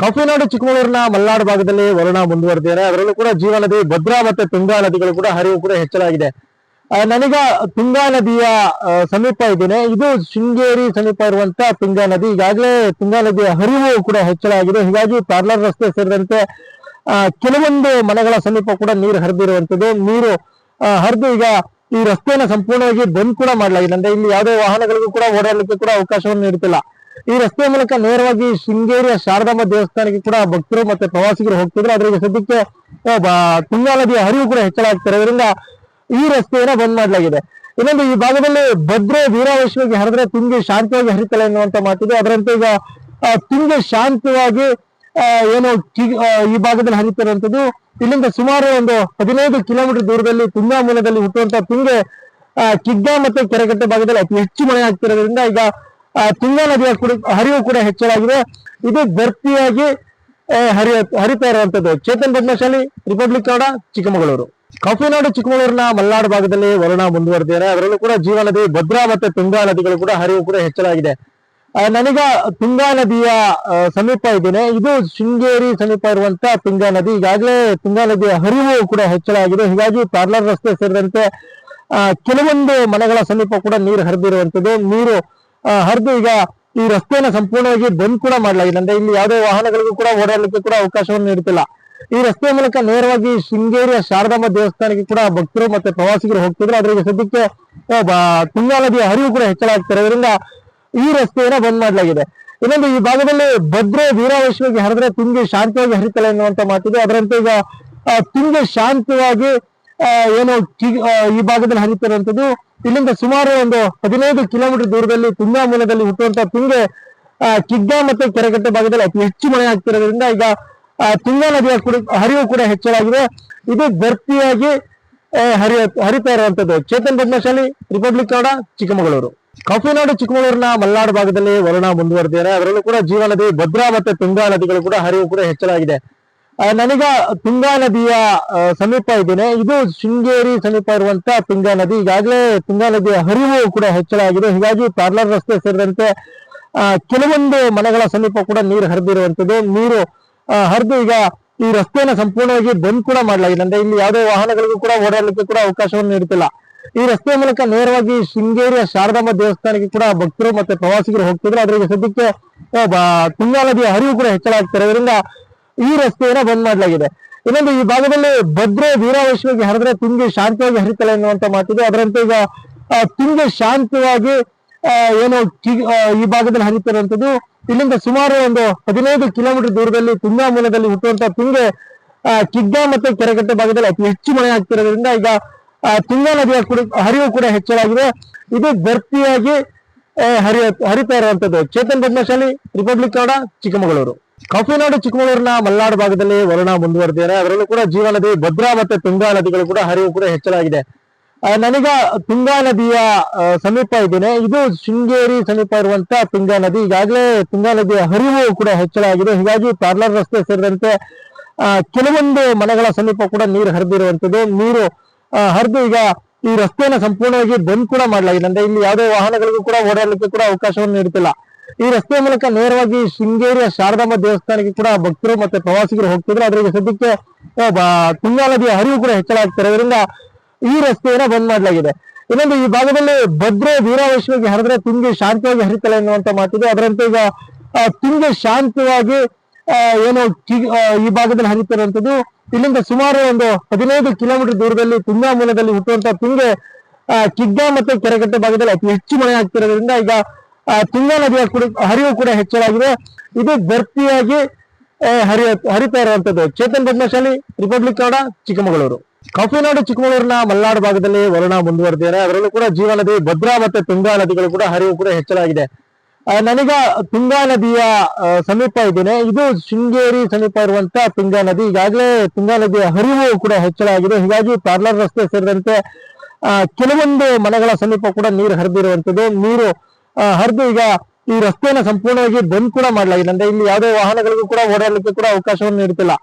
ಕಾಫಿನಾಡು ಚಿಕ್ಕಮಗಳೂರಿನ ಮಲೆನಾಡು ಭಾಗದಲ್ಲಿ ವರುಣ ಮುಂದುವರೆದಿದೆ. ಅದರಲ್ಲೂ ಕೂಡ ಜೀವ ನದಿ, ಭದ್ರಾ ಮತ್ತೆ ತುಂಗಾ ನದಿಗಳು ಕೂಡ ಹರಿವು ಕೂಡ ಹೆಚ್ಚಳಾಗಿದೆ. ನನಗ ತುಂಗಾ ನದಿಯ ಸಮೀಪ ಇದ್ದೇನೆ. ಇದು ಶೃಂಗೇರಿ ಸಮೀಪ ಇರುವಂತ ತುಂಗಾ ನದಿ. ಈಗಾಗಲೇ ತುಂಗಾ ನದಿಯ ಹರಿವು ಕೂಡ ಹೆಚ್ಚಳ ಆಗಿದೆ. ಹೀಗಾಗಿ ಪಾರ್ಲರ್ ರಸ್ತೆ ಸೇರಿದಂತೆ ಕೆಲವೊಂದು ಮನೆಗಳ ಸಮೀಪ ಕೂಡ ನೀರು ಹರಿದಿರುವಂತದ್ದು. ನೀರು ಹರಿದು ಈಗ ಈ ರಸ್ತೆಯನ್ನು ಸಂಪೂರ್ಣವಾಗಿ ಬಂದ್ ಕೂಡ ಮಾಡಲಾಗಿದೆ. ಅಂದ್ರೆ ಇಲ್ಲಿ ಯಾವುದೇ ವಾಹನಗಳಿಗೂ ಕೂಡ ಓಡಾಡಲಿಕ್ಕೆ ಕೂಡ ಅವಕಾಶವನ್ನು ನೀಡುತ್ತಿಲ್ಲ. ಈ ರಸ್ತೆ ಮೂಲಕ ನೇರವಾಗಿ ಶೃಂಗೇರಿಯ ಶಾರದಾಂಬ ದೇವಸ್ಥಾನಕ್ಕೆ ಕೂಡ ಭಕ್ತರು ಮತ್ತೆ ಪ್ರವಾಸಿಗರು ಹೋಗ್ತಿದ್ರು. ಆದ್ರೆ ಈಗ ಸದ್ಯಕ್ಕೆ ತುಂಗಾ ನದಿಯ ಹರಿವು ಕೂಡ ಹೆಚ್ಚಳ ಆಗ್ತಿರೋದ್ರಿಂದ ಈ ರಸ್ತೆಯನ್ನ ಬಂದ್ ಮಾಡಲಾಗಿದೆ. ಇನ್ನೊಂದು, ಈ ಭಾಗದಲ್ಲಿ ಭದ್ರೆ ವೀರಾವೇಶವಾಗಿ ಹರಿದ್ರೆ ತುಂಗಿ ಶಾಂತವಾಗಿ ಹರಿತಲ್ಲ ಎನ್ನುವಂತ ಮಾತಿದೆ. ಅದರಂತೆ ಈಗ ತುಂಗಿ ಶಾಂತವಾಗಿ ಏನು ಈ ಭಾಗದಲ್ಲಿ ಹರಿತಿರುವಂತದ್ದು. ಇಲ್ಲಿಂದ ಸುಮಾರು ಒಂದು 15 ಕಿಲೋಮೀಟರ್ ದೂರದಲ್ಲಿ ತುಂಗಾ ಮೂಲದಲ್ಲಿ ಹುಟ್ಟುವಂತ ತುಂಗೆ ಕಿಗ್ಗಾ ಮತ್ತೆ ಕೆರೆಕಟ್ಟೆ ಭಾಗದಲ್ಲಿ ಅತಿ ಹೆಚ್ಚು ಮಳೆ ಆಗ್ತಿರೋದ್ರಿಂದ ಈಗ ತುಂಗಾ ನದಿಯ ಹರಿವು ಕೂಡ ಹೆಚ್ಚಳಾಗಿದೆ. ಇದು ಭರ್ತಿಯಾಗಿ ಹರಿತಾ ಇರುವಂತದ್ದು. ಚೇತನ್ ಪದ್ಮಶಾಲಿ, ರಿಪಬ್ಲಿಕ್ ಕನ್ನಡ, ಚಿಕ್ಕಮಗಳೂರು. ಕಾಫಿನಾಡು ಚಿಕ್ಕಮಗಳೂರಿನ ಮಲೆನಾಡು ಭಾಗದಲ್ಲಿ ವರುಣ ಮುಂದುವರೆದಿದೆ. ಅದರಲ್ಲೂ ಕೂಡ ಜೀವ ನದಿ, ಭದ್ರಾ ಮತ್ತೆ ತುಂಗಾ ನದಿಗಳು ಕೂಡ ಹರಿವು ಕೂಡ ಹೆಚ್ಚಳಾಗಿದೆ. ನನಗ ತುಂಗಾ ನದಿಯ ಸಮೀಪ ಇದ್ದೇನೆ. ಇದು ಶೃಂಗೇರಿ ಸಮೀಪ ಇರುವಂತ ತುಂಗಾ ನದಿ. ಈಗಾಗಲೇ ತುಂಗಾ ನದಿಯ ಹರಿವು ಕೂಡ ಹೆಚ್ಚಳಾಗಿದೆ. ಹೀಗಾಗಿ ಪಾರ್ಲರ್ ರಸ್ತೆ ಸೇರಿದಂತೆ ಕೆಲವೊಂದು ಮನೆಗಳ ಸಮೀಪ ಕೂಡ ನೀರು ಹರಿದಿರುವಂತದ್ದು. ನೀರು ಹರಿದು ಈಗ ಈ ರಸ್ತೆಯನ್ನು ಸಂಪೂರ್ಣವಾಗಿ ಬಂದ್ ಕೂಡ ಮಾಡಲಾಗಿದೆ. ಅಂದ್ರೆ ಇಲ್ಲಿ ಯಾವುದೇ ವಾಹನಗಳಿಗೂ ಕೂಡ ಓಡಾಡಲಿಕ್ಕೆ ಕೂಡ ಅವಕಾಶವನ್ನು ನೀಡುತ್ತಿಲ್ಲ. ಈ ರಸ್ತೆಯ ಮೂಲಕ ನೇರವಾಗಿ ಶೃಂಗೇರಿಯ ಶಾರದಾಂಬ ದೇವಸ್ಥಾನಕ್ಕೆ ಕೂಡ ಭಕ್ತರು ಮತ್ತೆ ಪ್ರವಾಸಿಗರು ಹೋಗ್ತಿದ್ರು. ಆದ್ರೆ ಈಗ ಸದ್ಯಕ್ಕೆ ತುಂಗಾ ನದಿಯ ಹರಿವು ಕೂಡ ಹೆಚ್ಚಳ ಆಗ್ತಿರೋದ್ರಿಂದ ಈ ರಸ್ತೆಯನ್ನ ಬಂದ್ ಮಾಡಲಾಗಿದೆ. ಇನ್ನೊಂದು, ಈ ಭಾಗದಲ್ಲಿ ಭದ್ರೆ ವೀರಾವೇಶವಾಗಿ ಹರಿದ್ರೆ ತುಂಗಿ ಶಾಂತವಾಗಿ ಹರಿತಲ್ಲ ಎನ್ನುವಂತ ಮಾತಿದೆ. ಅದರಂತೆ ಈಗ ತುಂಗಿ ಶಾಂತವಾಗಿ ಏನು ಈ ಭಾಗದಲ್ಲಿ ಹರಿತಿರುವಂತದ್ದು. ಇಲ್ಲಿಂದ ಸುಮಾರು ಒಂದು 15 ಕಿಲೋಮೀಟರ್ ದೂರದಲ್ಲಿ ತುಂಗಾ ಮೂಲದಲ್ಲಿ ಹುಟ್ಟುವಂತ ತುಂಗೆ ಕಿಗ್ಗಾ ಮತ್ತೆ ಕೆರೆಕಟ್ಟೆ ಭಾಗದಲ್ಲಿ ಅತಿ ಹೆಚ್ಚು ಮಳೆ ಆಗ್ತಿರೋದ್ರಿಂದ ಈಗ ತುಂಗಾ ನದಿಯ ಹರಿವು ಕೂಡ ಹೆಚ್ಚಳಾಗಿದೆ. ಇದು ಭರ್ತಿಯಾಗಿ ಹರಿತಾ ಇರುವಂತದ್ದು. ಚೇತನ್ ಪದ್ಮಶಾಲಿ, ರಿಪಬ್ಲಿಕ್ ಕನ್ನಡ, ಚಿಕ್ಕಮಗಳೂರು. ಕಾಫಿನಾಡು ಚಿಕ್ಕಮಗಳೂರಿನ ಮಲೆನಾಡು ಭಾಗದಲ್ಲಿ ವರುಣ ಮುಂದುವರೆದಿದೆ. ಅದರಲ್ಲೂ ಕೂಡ ಜೀವ ನದಿ, ಭದ್ರಾ ಮತ್ತೆ ತುಂಗಾ ನದಿಗಳು ಕೂಡ ಹರಿವು ಕೂಡ ಹೆಚ್ಚಳಾಗಿದೆ. ನನಗ ತುಂಗಾ ನದಿಯ ಸಮೀಪ ಇದ್ದೇನೆ. ಇದು ಶೃಂಗೇರಿ ಸಮೀಪ ಇರುವಂತ ತುಂಗಾ ನದಿ. ಈಗಾಗಲೇ ತುಂಗಾ ನದಿಯ ಹರಿವು ಕೂಡ ಹೆಚ್ಚಳಾಗಿದೆ. ಹೀಗಾಗಿ ಪಾರ್ಲರ್ ರಸ್ತೆ ಸೇರಿದಂತೆ ಕೆಲವೊಂದು ಮನೆಗಳ ಸಮೀಪ ಕೂಡ ನೀರು ಹರಿದಿರುವಂತದ್ದು. ನೀರು ಹರಿದು ಈಗ ಈ ರಸ್ತೆಯನ್ನು ಸಂಪೂರ್ಣವಾಗಿ ಬಂದ್ ಕೂಡ ಮಾಡಲಾಗಿದೆ. ಅಂದ್ರೆ ಇಲ್ಲಿ ಯಾವುದೇ ವಾಹನಗಳಿಗೂ ಕೂಡ ಓಡಾಡಲಿಕ್ಕೆ ಕೂಡ ಅವಕಾಶವನ್ನು ನೀಡುತ್ತಿಲ್ಲ. ಈ ರಸ್ತೆಯ ಮೂಲಕ ನೇರವಾಗಿ ಶೃಂಗೇರಿಯ ಶಾರದಾಂಬ ದೇವಸ್ಥಾನಕ್ಕೆ ಕೂಡ ಭಕ್ತರು ಮತ್ತೆ ಪ್ರವಾಸಿಗರು ಹೋಗ್ತಿದ್ರು. ಆದ್ರೆ ಈಗ ಸದ್ಯಕ್ಕೆ ತುಂಗಾ ನದಿಯ ಹರಿವು ಕೂಡ ಹೆಚ್ಚಳ ಆಗ್ತಿರೋದ್ರಿಂದ ಈ ರಸ್ತೆಯನ್ನ ಬಂದ್ ಮಾಡಲಾಗಿದೆ. ಇನ್ನೊಂದು, ಈ ಭಾಗದಲ್ಲಿ ಭದ್ರೆ ವೀರಾವೇಶವಾಗಿ ಹರಿದ್ರೆ ತುಂಗಿ ಶಾಂತವಾಗಿ ಹರಿತಲ್ಲ ಎನ್ನುವಂತ ಮಾತಿದೆ. ಅದರಂತೆ ಈಗ ತುಂಗಿ ಶಾಂತವಾಗಿ ಏನು ಈ ಭಾಗದಲ್ಲಿ ಹರಿತಿರುವಂತದ್ದು. ಇಲ್ಲಿಂದ ಸುಮಾರು ಒಂದು 15 ಕಿಲೋಮೀಟರ್ ದೂರದಲ್ಲಿ ತುಂಗಾ ಮೂಲದಲ್ಲಿ ಹುಟ್ಟುವಂತ ತುಂಗೆ ಕಿಗ್ಗಾ ಮತ್ತೆ ಕೆರೆಕಟ್ಟೆ ಭಾಗದಲ್ಲಿ ಅತಿ ಹೆಚ್ಚು ಮಳೆ ಆಗ್ತಿರೋದ್ರಿಂದ ಈಗ ತುಂಗಾ ನದಿಯ ಹರಿವು ಕೂಡ ಹೆಚ್ಚಳಾಗಿದೆ. ಇದು ಭರ್ತಿಯಾಗಿ ಹರಿತಾ ಇರುವಂತದ್ದು. ಚೇತನ್ ಪದ್ಮಶಾಲಿ, ರಿಪಬ್ಲಿಕ್ ಕನ್ನಡ, ಚಿಕ್ಕಮಗಳೂರು. ಕಾಫಿನಾಡು ಚಿಕ್ಕಮಗಳೂರಿನ ಮಲೆನಾಡು ಭಾಗದಲ್ಲಿ ವರುಣ ಮುಂದುವರೆದಿದೆ. ಅದರಲ್ಲೂ ಕೂಡ ಜೀವ ನದಿ, ಭದ್ರಾ ಮತ್ತೆ ತುಂಗಾ ನದಿಗಳು ಕೂಡ ಹರಿವು ಕೂಡ ಹೆಚ್ಚಳಾಗಿದೆ. ನನಗ ತುಂಗಾ ನದಿಯ ಸಮೀಪ ಇದ್ದೇನೆ. ಇದು ಶೃಂಗೇರಿ ಸಮೀಪ ಇರುವಂತ ತುಂಗಾ ನದಿ. ಈಗಾಗಲೇ ತುಂಗಾ ನದಿಯ ಹರಿವು ಕೂಡ ಹೆಚ್ಚಳಾಗಿದೆ. ಹೀಗಾಗಿ ಪಾರ್ಲರ್ ರಸ್ತೆ ಸೇರಿದಂತೆ ಕೆಲವೊಂದು ಮನೆಗಳ ಸಮೀಪ ಕೂಡ ನೀರು ಹರಿದಿರುವಂತದ್ದು. ನೀರು ಹರಿದು ಈಗ ಈ ರಸ್ತೆಯನ್ನು ಸಂಪೂರ್ಣವಾಗಿ ಬಂದ್ ಕೂಡ ಮಾಡಲಾಗಿದೆ. ಅಂದ್ರೆ ಇಲ್ಲಿ ಯಾವುದೇ ವಾಹನಗಳಿಗೂ ಕೂಡ ಓಡಾಡಲಿಕ್ಕೆ ಕೂಡ ಅವಕಾಶವನ್ನು ನೀಡುತ್ತಿಲ್ಲ. ಈ ರಸ್ತೆಯ ಮೂಲಕ ನೇರವಾಗಿ ಶೃಂಗೇರಿಯ ಶಾರದಾಂಬ ದೇವಸ್ಥಾನಕ್ಕೆ ಕೂಡ ಭಕ್ತರು ಮತ್ತೆ ಪ್ರವಾಸಿಗರು ಹೋಗ್ತಿದ್ರು. ಆದ್ರೆ ಈಗ ಸದ್ಯಕ್ಕೆ ತುಂಗಾ ನದಿಯ ಹರಿವು ಕೂಡ ಹೆಚ್ಚಳ ಆಗ್ತಿರೋದ್ರಿಂದ ಈ ರಸ್ತೆಯನ್ನ ಬಂದ್ ಮಾಡಲಾಗಿದೆ. ಇನ್ನೊಂದು, ಈ ಭಾಗದಲ್ಲಿ ಭದ್ರೆ ವೀರಾವೇಶವಾಗಿ ಹರಿದ್ರೆ ತುಂಗಿ ಶಾಂತವಾಗಿ ಹರಿತಲ್ಲ ಎನ್ನುವಂತ ಮಾತಿದೆ. ಅದರಂತೆ ಈಗ ತುಂಗಿ ಶಾಂತವಾಗಿ ಏನು ಈ ಭಾಗದಲ್ಲಿ ಹರಿತಿರುವಂತದ್ದು. ಇಲ್ಲಿಂದ ಸುಮಾರು ಒಂದು 15 ಕಿಲೋಮೀಟರ್ ದೂರದಲ್ಲಿ ತುಂಗಾ ಮೂಲದಲ್ಲಿ ಹುಟ್ಟುವಂತ ತುಂಗೆ ಕಿಗ್ಗಾ ಮತ್ತೆ ಕೆರೆಕಟ್ಟೆ ಭಾಗದಲ್ಲಿ ಅತಿ ಹೆಚ್ಚು ಮಳೆ ಆಗ್ತಿರೋದ್ರಿಂದ ಈಗ ತುಂಗಾ ನದಿಯ ಹರಿವು ಕೂಡ ಹೆಚ್ಚಳಾಗಿದೆ. ಇದು ಭರ್ತಿಯಾಗಿ ಹರಿತಾ ಇರುವಂತದ್ದು. ಚೇತನ್ ಪದ್ಮಶಾಲಿ, ರಿಪಬ್ಲಿಕ್ ಕನ್ನಡ, ಚಿಕ್ಕಮಗಳೂರು. ಕಾಫಿನಾಡು ಚಿಕ್ಕಮಗಳೂರಿನ ಮಲೆನಾಡು ಭಾಗದಲ್ಲಿ ವರುಣ ಮುಂದುವರೆದಿದೆ. ಅದರಲ್ಲೂ ಕೂಡ ಜೀವ ನದಿ, ಭದ್ರಾ ಮತ್ತೆ ತುಂಗಾ ನದಿಗಳು ಕೂಡ ಹರಿವು ಕೂಡ ಹೆಚ್ಚಳಾಗಿದೆ. ನನಗ ತುಂಗಾ ನದಿಯ ಸಮೀಪ ಇದ್ದೇನೆ. ಇದು ಶೃಂಗೇರಿ ಸಮೀಪ ಇರುವಂತ ತುಂಗಾ ನದಿ. ಈಗಾಗಲೇ ತುಂಗಾ ನದಿಯ ಹರಿವು ಕೂಡ ಹೆಚ್ಚಳಾಗಿದೆ. ಹೀಗಾಗಿ ಪಾರ್ಲರ್ ರಸ್ತೆ ಸೇರಿದಂತೆ ಕೆಲವೊಂದು ಮನೆಗಳ ಸಮೀಪ ಕೂಡ ನೀರು ಹರಿದಿರುವಂತದ್ದು. ನೀರು ಹರಿದು ಈಗ ಈ ರಸ್ತೆಯನ್ನು ಸಂಪೂರ್ಣವಾಗಿ ಬಂದ್ ಕೂಡ ಮಾಡಲಾಗಿದೆ. ಅಂದ್ರೆ ಇಲ್ಲಿ ಯಾವುದೇ ವಾಹನಗಳಿಗೂ ಕೂಡ ಓಡಾಡಲಿಕ್ಕೆ ಕೂಡ ಅವಕಾಶವನ್ನು ನೀಡುತ್ತಿಲ್ಲ.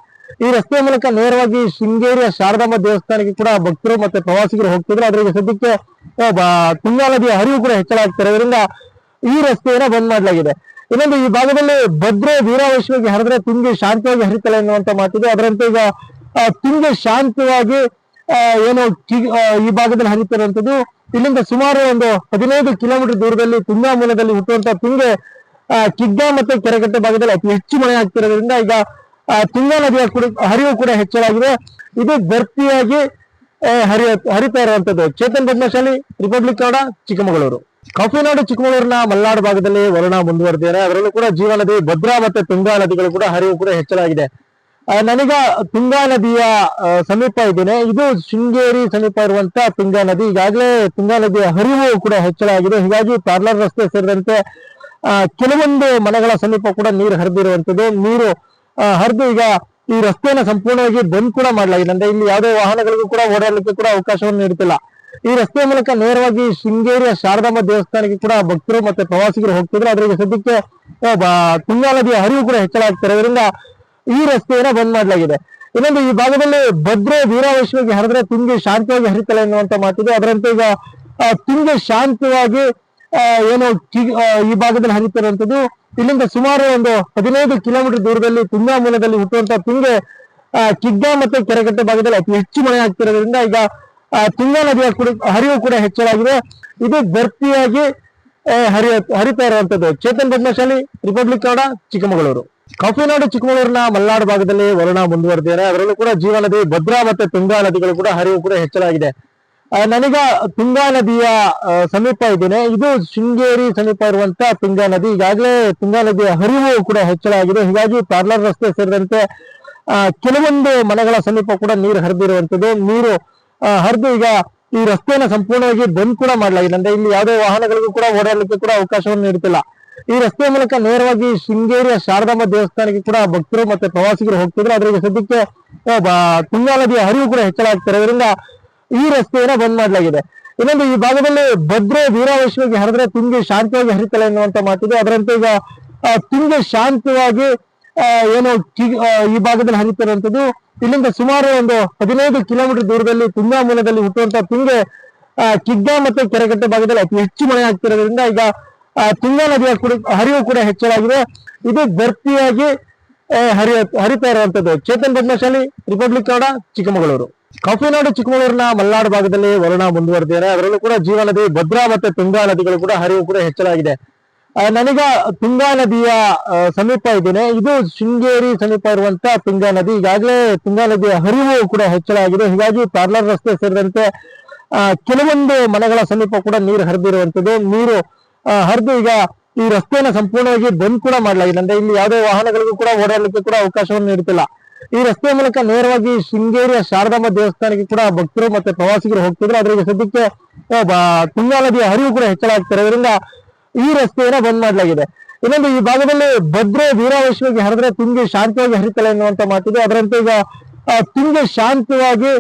ಈ ರಸ್ತೆಯ ಮೂಲಕ ನೇರವಾಗಿ ಶೃಂಗೇರಿಯ ಶಾರದಾಂಬ ದೇವಸ್ಥಾನಕ್ಕೆ ಕೂಡ ಭಕ್ತರು ಮತ್ತೆ ಪ್ರವಾಸಿಗರು ಹೋಗ್ತಿದ್ರು. ಆದ್ರೆ ಈಗ ಸದ್ಯಕ್ಕೆ ತುಂಗಾ ನದಿಯ ಹರಿವು ಕೂಡ ಹೆಚ್ಚಳ ಆಗ್ತಿರೋದ್ರಿಂದ ಈ ರಸ್ತೆಯನ್ನ ಬಂದ್ ಮಾಡಲಾಗಿದೆ. ಇನ್ನೊಂದು ಈ ಭಾಗದಲ್ಲಿ ಭದ್ರೆ ವೀರಾವೇಶವಾಗಿ ಹರಿದ್ರೆ ತುಂಗೆ ಶಾಂತವಾಗಿ ಹರಿತಲ್ಲ ಎನ್ನುವಂತ ಮಾತಿದೆ. ಅದರಂತೆ ಈಗ ತುಂಗೆ ಶಾಂತವಾಗಿ ಏನು ಈ ಭಾಗದಲ್ಲಿ ಹರಿತಿರುವಂತದ್ದು. ಇಲ್ಲಿಂದ ಸುಮಾರು ಒಂದು 15 ಕಿಲೋಮೀಟರ್ ದೂರದಲ್ಲಿ ತುಂಗಾ ಮೂಲದಲ್ಲಿ ಹುಟ್ಟುವಂತ ತುಂಗೆ ಕಿಗ್ಗಾ ಮತ್ತೆ ಕೆರೆಕಟ್ಟೆ ಭಾಗದಲ್ಲಿ ಅತಿ ಹೆಚ್ಚು ಮಳೆ ಆಗ್ತಿರೋದ್ರಿಂದ ಈಗ ತುಂಗಾ ನದಿಯ ಹರಿವು ಕೂಡ ಹೆಚ್ಚಳಾಗಿದೆ. ಇದು ಭರ್ತಿಯಾಗಿ ಹರಿತಾ ಇರುವಂತದ್ದು. ಚೇತನ್ ಪದ್ಮಶಾಲಿ, ರಿಪಬ್ಲಿಕ್ ಕನ್ನಡ, ಚಿಕ್ಕಮಗಳೂರು. ಕಾಫಿನಾಡು ಚಿಕ್ಕಮಗಳೂರಿನ ಮಲೆನಾಡು ಭಾಗದಲ್ಲಿ ವರುಣ ಮುಂದುವರೆದಿದೆ. ಅದರಲ್ಲೂ ಕೂಡ ಜೀವ ನದಿ, ಭದ್ರಾ ಮತ್ತೆ ತುಂಗಾ ನದಿಗಳು ಕೂಡ ಹರಿವು ಕೂಡ ಹೆಚ್ಚಳಾಗಿದೆ. ನನಗ ತುಂಗಾ ನದಿಯ ಸಮೀಪ ಇದ್ದೇನೆ. ಇದು ಶೃಂಗೇರಿ ಸಮೀಪ ಇರುವಂತ ತುಂಗಾ ನದಿ. ಈಗಾಗಲೇ ತುಂಗಾ ನದಿಯ ಹರಿವು ಕೂಡ ಹೆಚ್ಚಳಾಗಿದೆ. ಹೀಗಾಗಿ ಪಾರ್ಲರ್ ರಸ್ತೆ ಸೇರಿದಂತೆ ಕೆಲವೊಂದು ಮನೆಗಳ ಸಮೀಪ ಕೂಡ ನೀರು ಹರಿದಿರುವಂತದ್ದು. ನೀರು ಹರಿದು ಈಗ ಈ ರಸ್ತೆಯನ್ನು ಸಂಪೂರ್ಣವಾಗಿ ಬಂದ್ ಕೂಡ ಮಾಡಲಾಗಿದೆ. ಅಂದ್ರೆ ಇಲ್ಲಿ ಯಾವುದೇ ವಾಹನಗಳಿಗೂ ಕೂಡ ಓಡಾಡಲಿಕ್ಕೆ ಕೂಡ ಅವಕಾಶವನ್ನು ನೀಡುತ್ತಿಲ್ಲ. ಈ ರಸ್ತೆಯ ಮೂಲಕ ನೇರವಾಗಿ ಶೃಂಗೇರಿಯ ಶಾರದಾಂಬ ದೇವಸ್ಥಾನಕ್ಕೆ ಕೂಡ ಭಕ್ತರು ಮತ್ತೆ ಪ್ರವಾಸಿಗರು ಹೋಗ್ತಿದ್ರು. ಆದ್ರೆ ಸದ್ಯಕ್ಕೆ ತುಂಗಾ ನದಿಯ ಹರಿವು ಕೂಡ ಹೆಚ್ಚಳ ಆಗ್ತಿರೋದ್ರಿಂದ ಈ ರಸ್ತೆಯನ್ನ ಬಂದ್ ಮಾಡಲಾಗಿದೆ. ಇನ್ನೊಂದು ಈ ಭಾಗದಲ್ಲಿ ಭದ್ರೆ ವೀರಾವೇಶವಾಗಿ ಹರಿದ್ರೆ ತುಂಗೆ ಶಾಂತವಾಗಿ ಹರಿತಲ್ಲ ಎನ್ನುವಂತ ಮಾತಿದೆ. ಅದರಂತೆ ಈಗ ತುಂಗೆ ಶಾಂತವಾಗಿ ಏನು ಈ ಭಾಗದಲ್ಲಿ ಹರಿತಿರುವಂತದ್ದು. ಇಲ್ಲಿಂದ ಸುಮಾರು ಒಂದು 15 ಕಿಲೋಮೀಟರ್ ದೂರದಲ್ಲಿ ತುಂಗಾ ಮೂಲದಲ್ಲಿ ಹುಟ್ಟುವಂತ ತುಂಗೆ ಕಿಗ್ಗಾ ಮತ್ತೆ ಕೆರೆಕಟ್ಟೆ ಭಾಗದಲ್ಲಿ ಅತಿ ಹೆಚ್ಚು ಮಳೆ ಆಗ್ತಿರೋದ್ರಿಂದ ಈಗ ತುಂಗಾ ನದಿಯ ಹರಿವು ಕೂಡ ಹೆಚ್ಚಳಾಗಿದೆ. ಇದು ಭರ್ತಿಯಾಗಿ ಹರಿತಾ ಇರುವಂತದ್ದು. ಚೇತನ್ ಪದ್ಮಶಾಲಿ, ರಿಪಬ್ಲಿಕ್ ಕನ್ನಡ, ಚಿಕ್ಕಮಗಳೂರು. ಕಾಫಿನಾಡು ಚಿಕ್ಕಮಗಳೂರಿನ ಮಲೆನಾಡು ಭಾಗದಲ್ಲಿ ವರುಣ ಮುಂದುವರೆದಿದೆ. ಅದರಲ್ಲೂ ಕೂಡ ಜೀವ ನದಿ, ಭದ್ರಾ ಮತ್ತೆ ತುಂಗಾ ನದಿಗಳು ಕೂಡ ಹರಿವು ಕೂಡ ಹೆಚ್ಚಳಾಗಿದೆ. ನನಗ ತುಂಗಾ ನದಿಯ ಸಮೀಪ ಇದ್ದೇನೆ. ಇದು ಶೃಂಗೇರಿ ಸಮೀಪ ಇರುವಂತ ತುಂಗಾ ನದಿ. ಈಗಾಗಲೇ ತುಂಗಾ ನದಿಯ ಹರಿವು ಕೂಡ ಹೆಚ್ಚಳಾಗಿದೆ. ಹೀಗಾಗಿ ಪಾರ್ಲರ್ ರಸ್ತೆ ಸೇರಿದಂತೆ ಕೆಲವೊಂದು ಮನೆಗಳ ಸಮೀಪ ಕೂಡ ನೀರು ಹರಿದಿರುವಂತದ್ದು. ನೀರು ಹರಿದು ಈಗ ಈ ರಸ್ತೆಯನ್ನು ಸಂಪೂರ್ಣವಾಗಿ ಬಂದ್ ಕೂಡ ಮಾಡಲಾಗಿದೆ. ಅಂದ್ರೆ ಇಲ್ಲಿ ಯಾವುದೇ ವಾಹನಗಳಿಗೂ ಕೂಡ ಓಡಾಡಲಿಕ್ಕೆ ಕೂಡ ಅವಕಾಶವನ್ನು ನೀಡುತ್ತಿಲ್ಲ. ಈ ರಸ್ತೆಯ ಮೂಲಕ ನೇರವಾಗಿ ಶೃಂಗೇರಿಯ ಶಾರದಾಂಬ ದೇವಸ್ಥಾನಕ್ಕೆ ಕೂಡ ಭಕ್ತರು ಮತ್ತೆ ಪ್ರವಾಸಿಗರು ಹೋಗ್ತಿದ್ರು. ಆದ್ರೆ ಸದ್ಯಕ್ಕೆ ತುಂಗಾ ನದಿಯ ಹರಿವು ಕೂಡ ಹೆಚ್ಚಳ ಆಗ್ತಿರೋದ್ರಿಂದ ಈ ರಸ್ತೆಯನ್ನ ಬಂದ್ ಮಾಡಲಾಗಿದೆ. ಇನ್ನೊಂದು ಈ ಭಾಗದಲ್ಲಿ ಭದ್ರೆ ವೀರಾವೇಶವಾಗಿ ಹರಿದ್ರೆ ತುಂಗೆ ಶಾಂತವಾಗಿ ಹರಿತಲ್ಲ ಎನ್ನುವಂತ ಮಾತಿದೆ. ಅದರಂತೆ ಈಗ ತುಂಗೆ ಶಾಂತವಾಗಿ ಏನು ಈ ಭಾಗದಲ್ಲಿ ಹರಿತಿರುವಂತದ್ದು. ಇಲ್ಲಿಂದ ಸುಮಾರು ಒಂದು 15 ಕಿಲೋಮೀಟರ್ ದೂರದಲ್ಲಿ ತುಂಗಾ ಮೂಲದಲ್ಲಿ ಹುಟ್ಟುವಂತ ತುಂಗೆ ಕಿಗ್ಗಾ ಮತ್ತೆ ಕೆರೆಕಟ್ಟೆ ಭಾಗದಲ್ಲಿ ಅತಿ ಹೆಚ್ಚು ಮಳೆ ಆಗ್ತಿರೋದ್ರಿಂದ ಈಗ ತುಂಗಾ ನದಿಯ ಹರಿವು ಕೂಡ ಹೆಚ್ಚಳಾಗಿದೆ. ಇದು ಭರ್ತಿಯಾಗಿ ಹರಿತಾ ಇರುವಂತದ್ದು. ಚೇತನ್ ಪದ್ಮಶಾಲಿ, ರಿಪಬ್ಲಿಕ್ ಕನ್ನಡ, ಚಿಕ್ಕಮಗಳೂರು. ಕಾಫಿನಾಡು ಚಿಕ್ಕಮಗಳೂರಿನ ಮಲೆನಾಡು ಭಾಗದಲ್ಲಿ ವರುಣ ಮುಂದುವರೆದಿದೆ. ಅದರಲ್ಲೂ ಕೂಡ ಜೀವ ನದಿ, ಭದ್ರಾ ಮತ್ತೆ ತುಂಗಾ ನದಿಗಳು ಕೂಡ ಹರಿವು ಕೂಡ ಹೆಚ್ಚಳಾಗಿದೆ. ನನಗ ತುಂಗಾ ನದಿಯ ಸಮೀಪ ಇದ್ದೇನೆ. ಇದು ಶೃಂಗೇರಿ ಸಮೀಪ ಇರುವಂತ ತುಂಗಾ ನದಿ. ಈಗಾಗಲೇ ತುಂಗಾ ನದಿಯ ಹರಿವು ಕೂಡ ಹೆಚ್ಚಳಾಗಿದೆ. ಹೀಗಾಗಿ ಪಾರ್ಲರ್ ರಸ್ತೆ ಸೇರಿದಂತೆ ಕೆಲವೊಂದು ಮನೆಗಳ ಸಮೀಪ ಕೂಡ ನೀರು ಹರಿದಿರುವಂತದ್ದು. ನೀರು ಹರಿದು ಈಗ ಈ ರಸ್ತೆಯನ್ನು ಸಂಪೂರ್ಣವಾಗಿ ಬಂದ್ ಕೂಡ ಮಾಡಲಾಗಿದೆ. ಅಂದ್ರೆ ಇಲ್ಲಿ ಯಾವುದೇ ವಾಹನಗಳಿಗೂ ಕೂಡ ಓಡಾಡಲಿಕ್ಕೆ ಕೂಡ ಅವಕಾಶವನ್ನು ನೀಡುತ್ತಿಲ್ಲ. ಈ ರಸ್ತೆಯ ಮೂಲಕ ನೇರವಾಗಿ ಶೃಂಗೇರಿಯ ಶಾರದಾಂಬ ದೇವಸ್ಥಾನಕ್ಕೆ ಕೂಡ ಭಕ್ತರು ಮತ್ತೆ ಪ್ರವಾಸಿಗರು ಹೋಗ್ತಿದ್ರು. ಆದ್ರೆ ಸದ್ಯಕ್ಕೆ ತುಂಗಾ ನದಿಯ ಹರಿವು ಕೂಡ ಹೆಚ್ಚಳ ಆಗ್ತಿರೋದ್ರಿಂದ ಈ ರಸ್ತೆಯನ್ನ ಬಂದ್ ಮಾಡಲಾಗಿದೆ. ಇನ್ನೊಂದು ಈ ಭಾಗದಲ್ಲಿ ಭದ್ರೆ ವೀರಾವೇಶವಾಗಿ ಹರಿದ್ರೆ ತುಂಗೆ ಶಾಂತವಾಗಿ ಹರಿತಲ್ಲ ಎನ್ನುವಂತ ಮಾತಿದೆ. ಅದರಂತೆ ಈಗ ತುಂಗೆ ಶಾಂತವಾಗಿ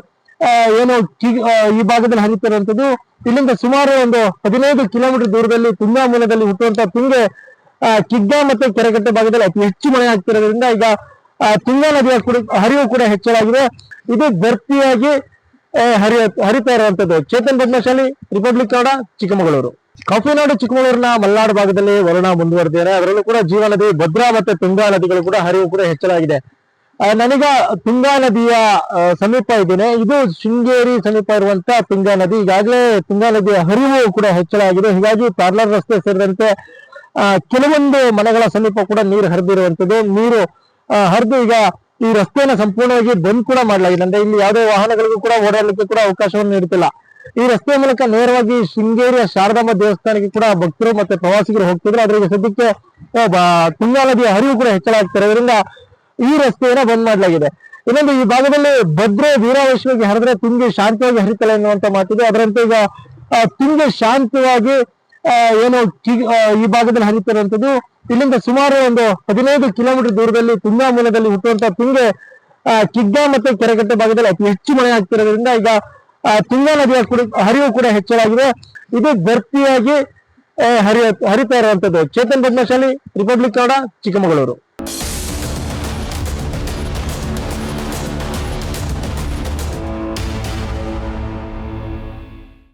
ಏನು ಈ ಭಾಗದಲ್ಲಿ ಹರಿತಿರುವಂತದ್ದು. ಇಲ್ಲಿಂದ ಸುಮಾರು ಒಂದು 15 ಕಿಲೋಮೀಟರ್ ದೂರದಲ್ಲಿ ತುಂಗಾ ಮೂಲದಲ್ಲಿ ಹುಟ್ಟುವಂತ ತುಂಗೆ ಕಿಗ್ಗಾ ಮತ್ತೆ ಕೆರೆಕಟ್ಟೆ ಭಾಗದಲ್ಲಿ ಅತಿ ಹೆಚ್ಚು ಮಳೆ ಆಗ್ತಿರೋದ್ರಿಂದ ಈಗ ತುಂಗಾ ನದಿಯ ಹರಿವು ಕೂಡ ಹೆಚ್ಚಳಾಗಿದೆ. ಇದು ಭರ್ತಿಯಾಗಿ ಹರಿತಾ ಇರುವಂತದ್ದು. ಚೇತನ್ ಪದ್ಮಶಾಲಿ, ರಿಪಬ್ಲಿಕ್ ಕನ್ನಡ, ಚಿಕ್ಕಮಗಳೂರು. ಕಾಫಿನಾಡು ಚಿಕ್ಕಮಗಳೂರಿನ ಮಲೆನಾಡು ಭಾಗದಲ್ಲಿ ವರುಣ ಮುಂದುವರೆದಿದೆ. ಅದರಲ್ಲೂ ಕೂಡ ಜೀವ ನದಿ, ಭದ್ರಾ ಮತ್ತೆ ತುಂಗಾ ನದಿಗಳು ಕೂಡ ಹರಿವು ಕೂಡ ಹೆಚ್ಚಳಾಗಿದೆ. ನನಗ ತುಂಗಾ ನದಿಯ ಸಮೀಪ ಇದ್ದೇನೆ. ಇದು ಶೃಂಗೇರಿ ಸಮೀಪ ಇರುವಂತ ತುಂಗಾ ನದಿ. ಈಗಾಗಲೇ ತುಂಗಾ ನದಿಯ ಹರಿವು ಕೂಡ ಹೆಚ್ಚಳಾಗಿದೆ. ಹೀಗಾಗಿ ಪಾರ್ಲರ್ ರಸ್ತೆ ಸೇರಿದಂತೆ ಕೆಲವೊಂದು ಮನೆಗಳ ಸಮೀಪ ಕೂಡ ನೀರು ಹರಿದಿರುವಂತದ್ದು. ನೀರು ಹರಿದು ಈಗ ಈ ರಸ್ತೆಯನ್ನು ಸಂಪೂರ್ಣವಾಗಿ ಬಂದ್ ಕೂಡ ಮಾಡಲಾಗಿದೆ. ಅಂದ್ರೆ ಇಲ್ಲಿ ಯಾವುದೇ ವಾಹನಗಳಿಗೂ ಕೂಡ ಓಡಾಡಲಿಕ್ಕೆ ಕೂಡ ಅವಕಾಶವನ್ನು ನೀಡುತ್ತಿಲ್ಲ. ಈ ರಸ್ತೆಯ ಮೂಲಕ ನೇರವಾಗಿ ಶೃಂಗೇರಿಯ ಶಾರದಾಂಬ ದೇವಸ್ಥಾನಕ್ಕೆ ಕೂಡ ಭಕ್ತರು ಮತ್ತೆ ಪ್ರವಾಸಿಗರು ಹೋಗ್ತಿದ್ರು. ಆದ್ರೆ ಸದ್ಯಕ್ಕೆ ತುಂಗಾ ನದಿಯ ಹರಿವು ಕೂಡ ಹೆಚ್ಚಳ ಆಗ್ತಿರೋದ್ರಿಂದ ಈ ರಸ್ತೆಯನ್ನ ಬಂದ್ ಮಾಡಲಾಗಿದೆ. ಇನ್ನೊಂದು ಈ ಭಾಗದಲ್ಲಿ ಭದ್ರೆ ವೀರಾವೇಶವಾಗಿ ಹರಿದ್ರೆ ತುಂಗೆ ಶಾಂತವಾಗಿ ಹರಿತಲ್ಲ ಎನ್ನುವಂತ ಮಾತಿದೆ. ಅದರಂತೆ ಈಗ ತುಂಗೆ ಶಾಂತವಾಗಿ ಏನು ಈ ಭಾಗದಲ್ಲಿ ಹರಿತಿರುವಂತದ್ದು. ಇಲ್ಲಿಂದ ಸುಮಾರು ಒಂದು 15 ಕಿಲೋಮೀಟರ್ ದೂರದಲ್ಲಿ ತುಂಗಾ ಮೂಲದಲ್ಲಿ ಹುಟ್ಟುವಂತ ತುಂಗೆ ಕಿಗ್ಗಾ ಮತ್ತೆ ಕೆರೆಕಟ್ಟೆ ಭಾಗದಲ್ಲಿ ಅತಿ ಹೆಚ್ಚು ಮಳೆ ಆಗ್ತಿರೋದ್ರಿಂದ ಈಗ ತುಂಗಾ ನದಿಯ ಹರಿವು ಕೂಡ ಹೆಚ್ಚಳಾಗಿದೆ. ಇದು ಭರ್ತಿಯಾಗಿ ಹರಿತಾ ಇರುವಂತದ್ದು. ಚೇತನ್ ಪದ್ಮಶಾಲಿ, ರಿಪಬ್ಲಿಕ್ ಕನ್ನಡ, ಚಿಕ್ಕಮಗಳೂರು.